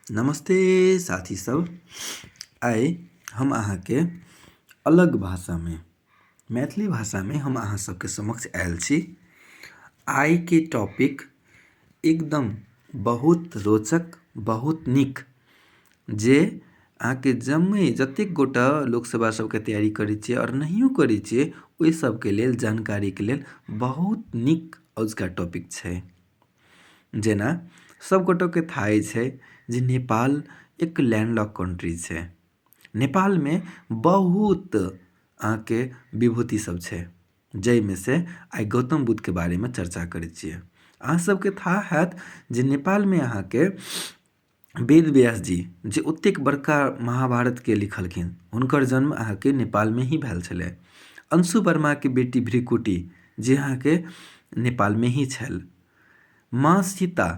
नमस्ते साथी सब। आइ हम अहाँके अलग भाषामे मैथिली भाषामे हम अहाँ सबके समक्ष आयल छी। आइ के टॉपिक एकदम बहुत रोचक, बहुत नीक, जे अहाँके जम्मे जतेक गोटा लोकसभा सबके तैयारी करै छियै और नहियो करै छियै ओहि सबके लेल जानकारीके लेल बहुत नीक अजुका टॉपिक छै। जेना सब गोटाके थाहै छै जे नेपाल एक लैंडलॉक कंट्री छै। नेपालमे बहुत अहाँके विभूति सब छै, जाहिमे से आइ गौतम बुद्धके बारेमे चर्चा करै छियै। अहाँ सबके थाह हैत जे नेपालमे अहाँके वेद व्यास जी जे ओतेक बड़का महाभारतके लिखलखिन, हुनकर जन्म अहाँके नेपालमे ही भेल छलै। अंशु वर्माके बेटी भृकुटी जे अहाँके नेपालमे ही छल। माँ सीता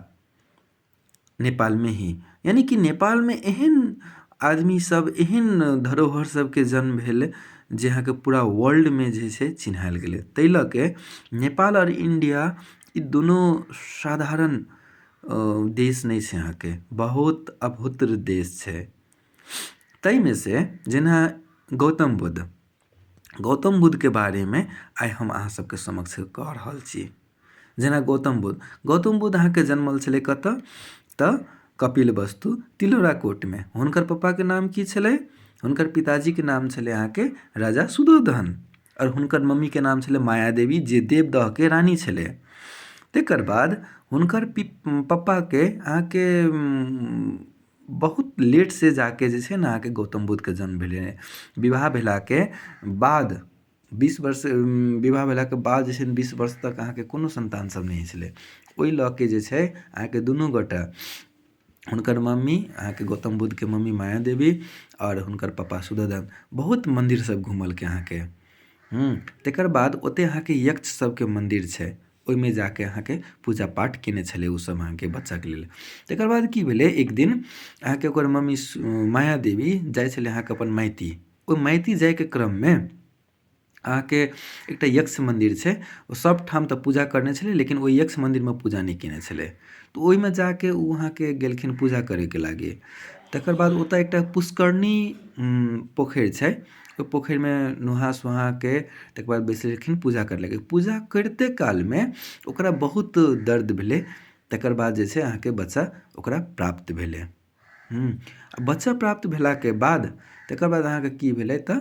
नेपालमे ही, यानी कि नेपालमे एहन आदमी सब, एहन धरोहर सबके जन्म भेल जे अहाँके पूरा वर्ल्डमे जे छै चिन्हायल गेलै। ताहि लऽ के नेपाल और इंडिया ई दुनू साधारण देश नहीं छै, अहाँके बहुत अभूतपूर्व देश छै। ताहिमे से जेना गौतम बुद्ध के बारेमे आइ हम अहाँ सबके समक्ष कह रहल छी। जेना गौतम बुद्ध अहाँके जन्मल छलै कतऽ तऽ कपिलवस्तु तिलौराकोटमे। हुनकर पप्पाके नाम की छलै? हुनकर पिताजीके नाम छलै अहाँके राजा सुधोधन, और हुनकर मम्मीके नाम छलै मायादेवी जे देवदहके रानी छलै। तकर बाद हुनकर पप्पाके अहाँके बहुत लेट से जाके जे छै ने अहाँके गौतम बुद्धके जन्म भेलै। विवाह भेलाके बाद 20 वर्ष विवाह भेलाके बाद जे छै 20 वर्ष तक अहाँके कोनो संतान सब नहीं छलै। ओहि लऽ के जे छै अहाँके दुनू गोटा, हुनकर मम्मी अहाँके गौतम बुद्धके मम्मी मायादेवी और हुनकर पापा सुधोधन बहुत मंदिर सब घूमलकै अहाँके। तकर बाद ओते अहाँके यक्ष सबके मंदिर छै, ओहिमे जाके अहाँके पूजा पाठ केने छलै उ सब अहाँके बच्चाके लेल। तकर बाद की भेलै, एक दिन अहाँके ओकर मम्मी मायादेवी जाइ छलै अहाँके अपन माइती। ओहि माइती जायके क्रममे अहाँके एकटा यक्ष मंदिर छै, ओ सब ठाम तऽ पूजा करने छलै लेकिन ओहि यक्ष मंदिरमे पूजा नहीं केने छलै। तऽ ओहिमे जाके उ अहाँके गेलखिन पूजा करैके लागी। तकर बाद ओतऽ एकटा पुष्करणी पोखरि छै, ओहि पोखरिमे नहा सोहाके तकर बाद बैसलखिन पूजा करऽ लगे। पूजा करते कालमे ओकरा बहुत दर्द भेलै। तकर बाद जे छै अहाँके बच्चा ओकरा प्राप्त भेलै। बच्चा प्राप्त भेलाके बाद तकर बाद अहाँके की भेलै तऽ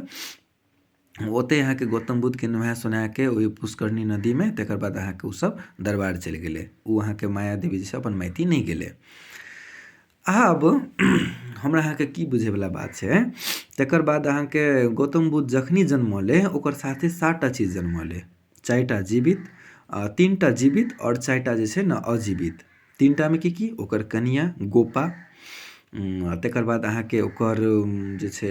ओते अहाँके गौतम बुद्धके नहा सोनाके ओहि पुष्करणी नदीमे तकर बाद अहाँके उ सब दरबार चलि गेलै। उ अहाँके मायादेवी जे छै अपन माइती नहीं गेलै। आब हमरा अहाँके की बुझैवला बात छै, तकर बाद अहाँके गौतम बुद्ध जखनी जन्मले ओकर साथे 7 टा चीज जन्मले। 4 टा जीवित, 3 टा जीवित और 4 टा जे छै ने अजीवित। 3 टामे की ओकर कनिया गोपा, तकर बाद अहाँके ओकर जे छै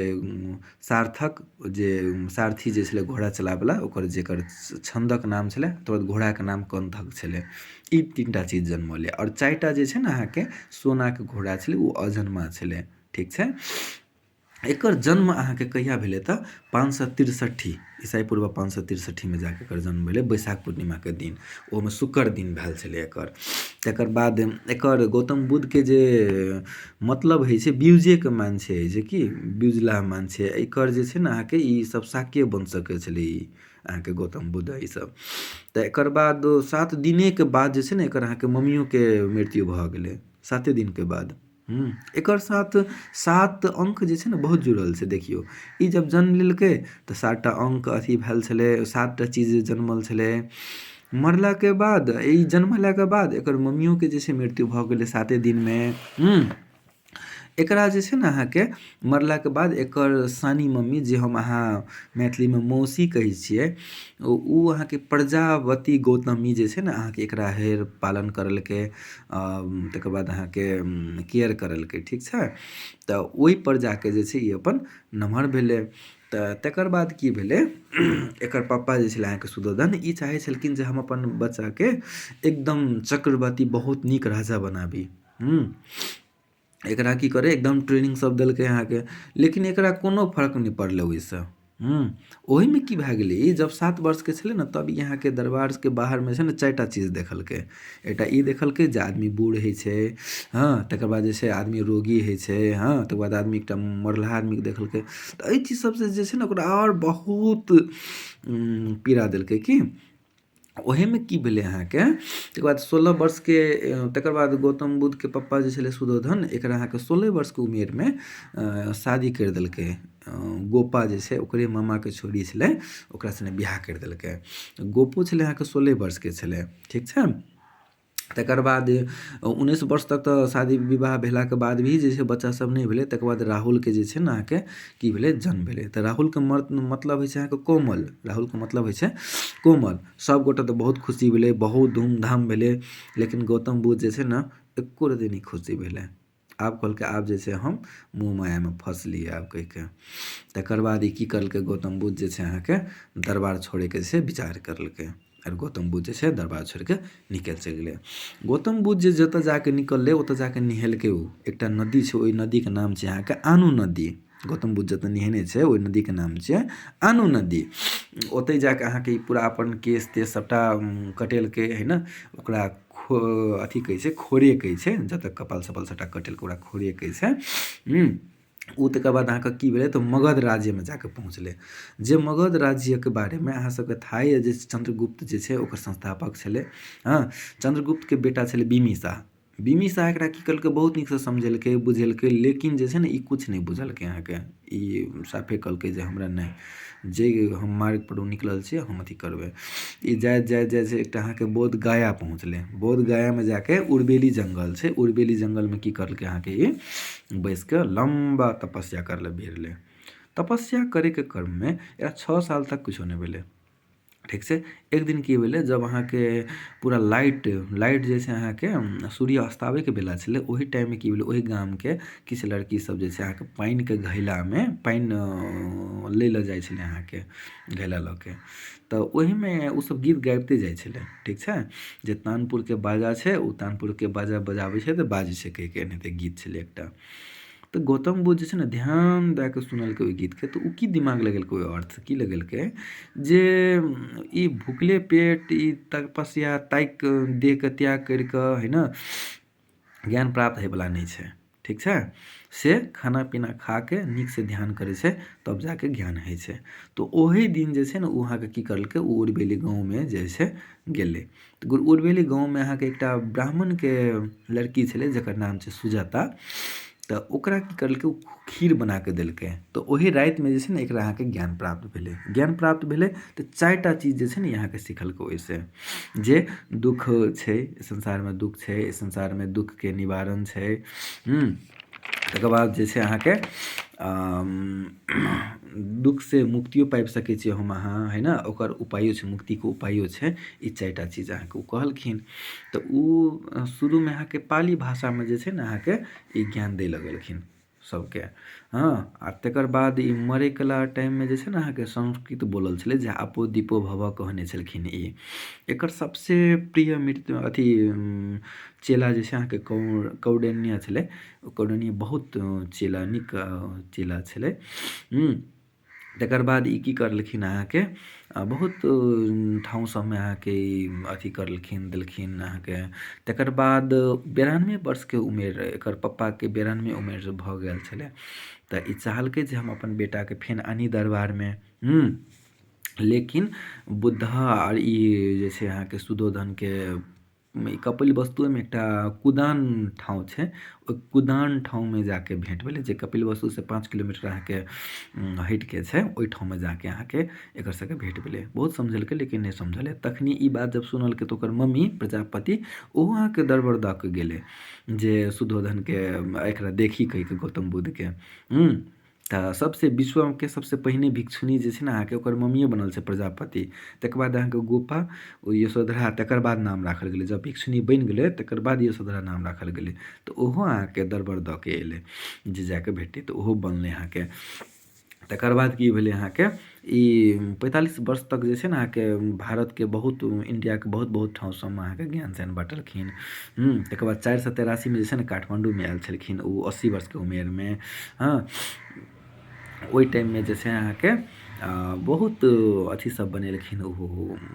सार्थक, जे सारथी जे छलै घोड़ा चलाबैला, ओकर जेकर छंदक नाम छलै, तकर बाद घोड़ाके नाम कंथक छलै। ई 3 टा चीज जन्मले और 4 टा जे छै ने अहाँके सोनाके घोड़ा छलै, उ अजन्मा छलै। ठीक छै। एकर जन्म अहाँके कहिया भेलै तऽ 563 ईसाई पूर्व 563 में जाके एकर जन्म भेलै, बैसाख पूर्णिमाके दिन। ओहिमे शुक्र दिन भेल छलै एकर। तकर बाद एकर गौतम बुद्धके जे मतलब होइ छै ब्यूजेके मान छै, जे कि ब्यूजला मान छै। एकर जे छै ने अहाँके ई सब शाक्य वंशके छलै, ई अहाँके गौतम बुद्ध ई सब। तऽ एकर बाद 7 दिनेके बाद जे छै ने एकर अहाँके मम्मियोके मृत्यु भऽ गेलै 7 दिनके बाद। एकर साथ 7 अंक जे छै ने बहुत जुड़ल छै। देखियौ, ई जब जन्म लेलकै तऽ 7 टा अंक अथी भेल छलै, 7 टा चीज जन्मल छलै। मरलाके बाद, ई जन्मलाके बाद एकर मम्मियोके जे छै मृत्यु भऽ गेलै 7 दिनमे। एकरा जे छै ने अहाँके मरलाके बाद एकर सानी मम्मी, जे हम अहाँ मैथिलीमे मौसी कहै छियै, उ अहाँके प्रजावती गौतमी जे छै ने अहाँके एकरा हेर पालन करलकै, तकर बाद अहाँके केयर करलकै। ठीक छै। तऽ ओहिपर जाके जे छै ई अपन नमहर भेलै। तऽ तकर बाद की भेलै, एकर पप्पा जे छलै अहाँके सुधोधन, ई चाहै छलखिन जे हम अपन बच्चाके एकदम चक्रवर्ती बहुत नीक राजा बनाबी। एकरा की करे एकदम ट्रेनिंग सब देलकै अहाँके, लेकिन एकरा कोनो फर्क नहीं पड़लै ओहिसँ। ओहिमे की भए गेलै, जब 7 वर्षके छलै ने तब यहाँके दरबारके बाहरमे छै ने 4 टा चीज देखलकै। एकटा ई देखलकै जे आदमी बूढ़ होइ छै, हाँ, तकर बाद जे छै आदमी रोगी होइ छै, हाँ, तकर बाद आदमी एकटा मरलाहा आदमीके देखलकै। तऽ एहि चीज सबसँ जे छै ने ओकरा आओर बहुत पीड़ा देलकै कि ओहेमे की भेलै अहाँके, तकर बाद 16 वर्षके तकर बाद गौतम बुद्धके पप्पा जे छलै सुधोधन, एकरा अहाँके 16 वर्षके उमेरमे शादी करि देलकै। गोपा जे छै ओकरे मामाके छोरी छलै, ओकरा सङ्गे बियाह करि देलकै। गोपो छलै अहाँके 16 वर्षके छलै, ठीक छै। तकर बाद 19 वर्ष तक तऽ शादी विवाह भेलाके बाद भी जे छै बच्चा सब नहि भेलै। तकर बाद राहुलके जे छै ने अहाँके की भेलै, जन्म भेलै। तऽ राहुलके मतलब होइ छै अहाँके कोमल। राहुलके मतलब होइ छै कोमल। सभगोटे तऽ बहुत खुशी भेलै, बहुत धूमधाम भेलै, लेकिन गौतम बुद्ध जे छै ने एको रत्ती नहि खुशी भेलै। आब कहलकै आब जे छै हम मोह मायामे फँसलियै आब कहिके। तकर बाद ई की करलकै, गौतम बुद्ध जे छै अहाँके दरबार छोड़ैके जे छै विचार करलकै। और गौतम बुद्ध जे छै दरबार छोड़ि कऽ निकलि चलि गेलै। गौतम बुद्ध जे जतऽ जाके निकललै ओतऽ जाके नहेलकै ओ। एकटा नदी छै, ओहि नदीके नाम छै अहाँके आनू नदी। गौतम बुद्ध जतऽ नहेने छै ओहि नदीके नाम छियै आनू नदी। ओतहि जाके अहाँके ई पूरा अपन केश तेश सबटा कटेलकै है ने, ओकरा अथी कहै छै खोरे कहै छै, जतऽ कपाल सपाल सबटा कटेलकै ओकरा खोरे कहै छै। ओ तकर बाद अहाँके की भेलै तऽ मगध राज्यमे जाके पहुँचलै। जे मगध राज्यके बारेमे अहाँ सबके था अइ जे चंद्रगुप्त जे छै ओकर संस्थापक छलै। हाँ, चंद्रगुप्तके बेटा छलै बिम्बिसार। बिम्बिसार एकरा की केलकै, बहुत नीकसँ समझेलकै बुझेलकै, लेकिन जे छै ने ई किछु नहि बुझलकै अहाँके। ई साफे कहलकै जे हमरा नहि, जे हम मार्गपर निकलल छियै हम अथी करबै। ई जाइत जाइत जाइत छै एकटा अहाँके बोध गया पहुँचलै। बोध गयामे जाके उर्बेली जंगल छै, उर्बेली जंगलमे की करलकै अहाँके ई बैसिकऽ लम्बा तपस्या करले भिड़लै। तपस्या करैके क्रममे एकरा 6 साल तक किछो नहि भेलै, ठीक छै। एक दिन की भेलै, जब अहाँके पूरा लाइट जे छै अहाँके सूर्य अस्ताबैके बेला छलै, ओहि टाइममे की भेलै, ओहि गामके किछु लड़कीसब जे छै अहाँके पानिके घैलामे पानि लै लऽ जाइ छलै अहाँके घैला लऽ के। तऽ ओहिमे ओसब गीत गाबिते जाइ छलै, ठीक छै। जे तानपुरके बाजा छै ओ तानपुरके बाजा बजाबै छै तऽ बाजै छै कहिके एनाहिते गीत छलै एकटा। तऽ गौतम बुद्ध जे छै ने ध्यान दए कऽ सुनलकै ओहि गीतके, तऽ ओ की दिमाग लगेलकै ओहि अर्थ की लगेलकै जे ई भुखले पेट ई तपस्या ताकि देहके त्याग करि कऽ है ने ज्ञान प्राप्त होइवला नहि छै, ठीक छै। से खाना पीना खा के नीकसँ ध्यान करै छै तब जाके ज्ञान होइ छै। तऽ ओही दिन जे छै ने ओ अहाँके की करलकै, ओ उर्बेली गाँवमे जे छै गेलै। तऽ उर्बेली गाँवमे अहाँके एकटा ब्राह्मणके लड़की छलै जकर नाम छै सुजाता। तऽ ओकरा की करलकै, ओ खीर बना कऽ देलकै। तऽ ओही रातिमे जे छै ने एकरा अहाँके ज्ञान प्राप्त भेलै। ज्ञान प्राप्त भेलै तऽ 4 टा चीज जे छै ने अहाँके सिखलकै ओहिसँ, जे दुःख छै संसारमे, दुःख छै संसारमे, दुःखके निवारण छै। तकर बाद जे छै अहाँके दुःखसँ मुक्तियो पाबि सकै छियै हम अहाँ, है ने, ओकर उपायो छै, मुक्तिके उपायो छै। ई 4 टा चीज अहाँके ओ कहलखिन। तऽ ओ शुरूमे अहाँके पाली भाषामे जे छै ने अहाँके ई ज्ञान दै लगलखिन सबके। हाँ, आ तकर बाद ई मरैवला टाइममे जे छै ने अहाँके संस्कृत बोलल छलै, जे आपो दीपो भवः कहने छलखिन ई। एकर सबसँ प्रिय मित्र अथी चेला जे छै अहाँके कौंडिन्य छलै। कौंडिन्य बहुत चेला नीक चेला छलै। तकर बाद ई की करलखिन अहाँके बहुत ठाउँ सबमे अहाँके ई अथी करलखिन देलखिन अहाँके। तकर बाद 92 वर्षके उमेर एकर पप्पाके 92 उमेर भऽ गेल छलै। तऽ ई चाहलकै जे हम अपन बेटाके फेन आनी दरबारमे। लेकिन बुद्धा आओर ई जे छै अहाँके सुधोधनके ई कपिलवस्तुमे एकटा कुदान ठाउँ छै, ओहि कुदान ठाउँमे जाके भेँट भेलै, जे कपिलवस्तुसँ 5 किलोमीटर अहाँके हटिके छै। ओहि ठाउँमे जाके अहाँके एकर सबके भेँट भेलै। बहुत समझेलकै लेकिन नहि समझलै। तखनी ई बात जब सुनलकै तऽ ओकर मम्मी प्रजापति ओहो अहाँके दरबर दऽ कऽ गेलै, जे सुधोधनके एकरा देखी कहिके गौतम बुद्धके। तऽ सबसँ विश्वके सबसँ पहिने भिक्षुणी जे छै ने अहाँके ओकर मम्मिए बनल छै प्रजापति। तकर बाद अहाँके गोपा, ओ यशोधरा, तकर बाद नाम राखल गेलै। जब भिक्षुणी बनि गेलै तकर बाद यशोधरा नाम राखल गेलै। तऽ ओहो अहाँके दरबर दऽ के एलै जे जाके भेटै, तऽ ओहो बनलै अहाँके। तकर बाद की भेलै अहाँके, ई 45 वर्ष तक जे छै ने अहाँके भारतके बहुत इंडियाके बहुत बहुत ठाउँ सबमे अहाँके ज्ञान स्यान बाँटलखिन। तकर बाद 483में जे छै ने काठमाण्डूमे आयल छलखिन ओ 80 वर्षके उमेरमे। हाँ, ओहि टाइममे जे छै अहाँके बहुत अथी सब बनेलखिन ओहो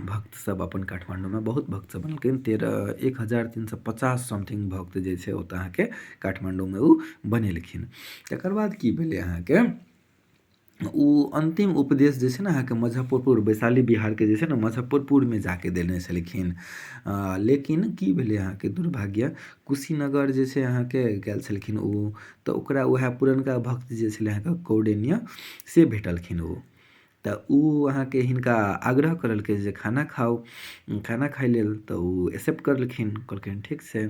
भक्त सब अपन काठमांडूमे बहुत भक्त सब बनेलखिन 13,350 समथिंग भक्त जे छै ओतऽ अहाँके काठमांडूमे उ बनेलखिन। तकर बाद की भेलै अहाँके उ अंतिम उपदेश जे छै ने अहाँके मुजफ्फरपुर वैशाली बिहारके जे छै ने मुजफ्फरपुरमे जाके देने छलखिन। लेकिन की भेलै अहाँके दुर्भाग्य कुशीनगर जे छै अहाँके गेल छलखिन उ तऽ ओकरा उएह पुरनका भक्त जे छलै अहाँके कौंडिन्य से भेटलखिन उ। तऽ उ अहाँके हिनका आग्रह करलकै जे खाना खाउ, खाना खाइ लेल तऽ उ एक्सेप्ट करलखिन, कहलखिन ठीक छै।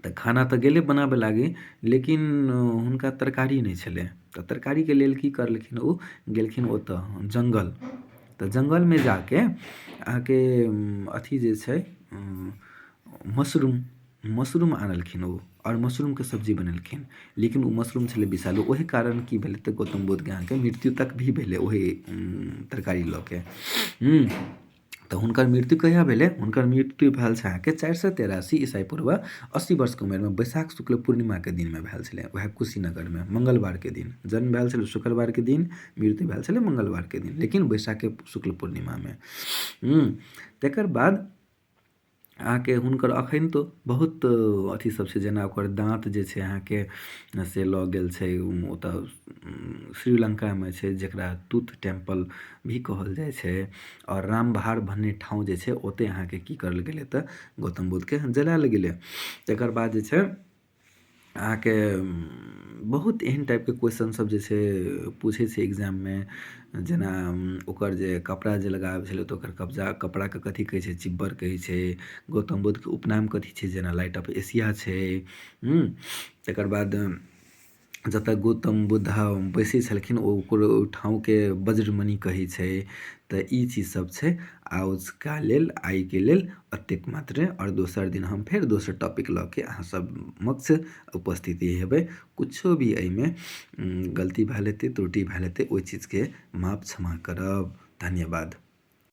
तऽ खाना तऽ गेलै बनाबऽ लागी लेकिन हुनका तरकारी नहि छलै। तऽ तरकारीके लेल की करलखिन उ गेलखिन ओतऽ जंगल। तऽ जंगलमे जाके अहाँके अथी जे छै मशरूम आनलखिन उ और मशरूमके सब्जी बनेलखिन। लेकिन उ मशरूम छलै विषालु ओही कारण की भेलै तऽ गौतम बुद्धके अहाँके मृत्यु तक भी भेलै ओही तरकारी लऽ के। तऽ हुनकर मृत्यु कहिया भेलै? हुनकर मृत्यु भेल छै अहाँके 483 ईसा पूर्व 80 वर्षके उमेरमे वैशाख शुक्ल पूर्णिमाके दिनमे भेल छलै वएह कुशीनगरमे मंगलवारके दिन। जन्म भेल छलै शुक्रवारके दिन, मृत्यु भेल छलै मंगलवारके दिन लेकिन वैशाखे शुक्ल पूर्णिमामे। तकर बाद अहाँके हुनकर एखनितो बहुत अथी सब छै जेना ओकर दाँत जे छै अहाँके से लऽ गेल छै ओतऽ श्रीलंकामे छै जकरा तूत टेम्पल भी कहल जाइ छै। और रामबहार भन्ने ठाँव जे छै ओतऽ अहाँके की करल गेलै तऽ गौतम बुद्धके जलायल गेलै। तकर बाद जे छै अहाँके बहुत एहन टाइपके क्वेश्चन सब जे छै पूछै छै एग्जाममे जेना ओकर जे कपड़ा जे लगाबै छलै तऽ ओकर कपड़ाके कथी कहै छै? चिब्बर कहै छै। गौतम बुद्धके उपनाम कथी छै? जेना लाइट ऑफ एशिया छै। तकर बाद जतऽ गौतम बुद्ध बैसै छलखिन ओकर ठाउँके वज्रमणि कहै छै। तऽ ई चीज सब छै आजुका लेल आइके लेल एतेक मात्रे और दोसर दिन हम फेर दोसर टॉपिक लऽ के अहाँ सब समक्ष उपस्थिति हेबै। कुछो भी एहिमे गलती भेल हेतै त्रुटि भेल हेतै ओहि चीजके माफ क्षमा करब। धन्यवाद।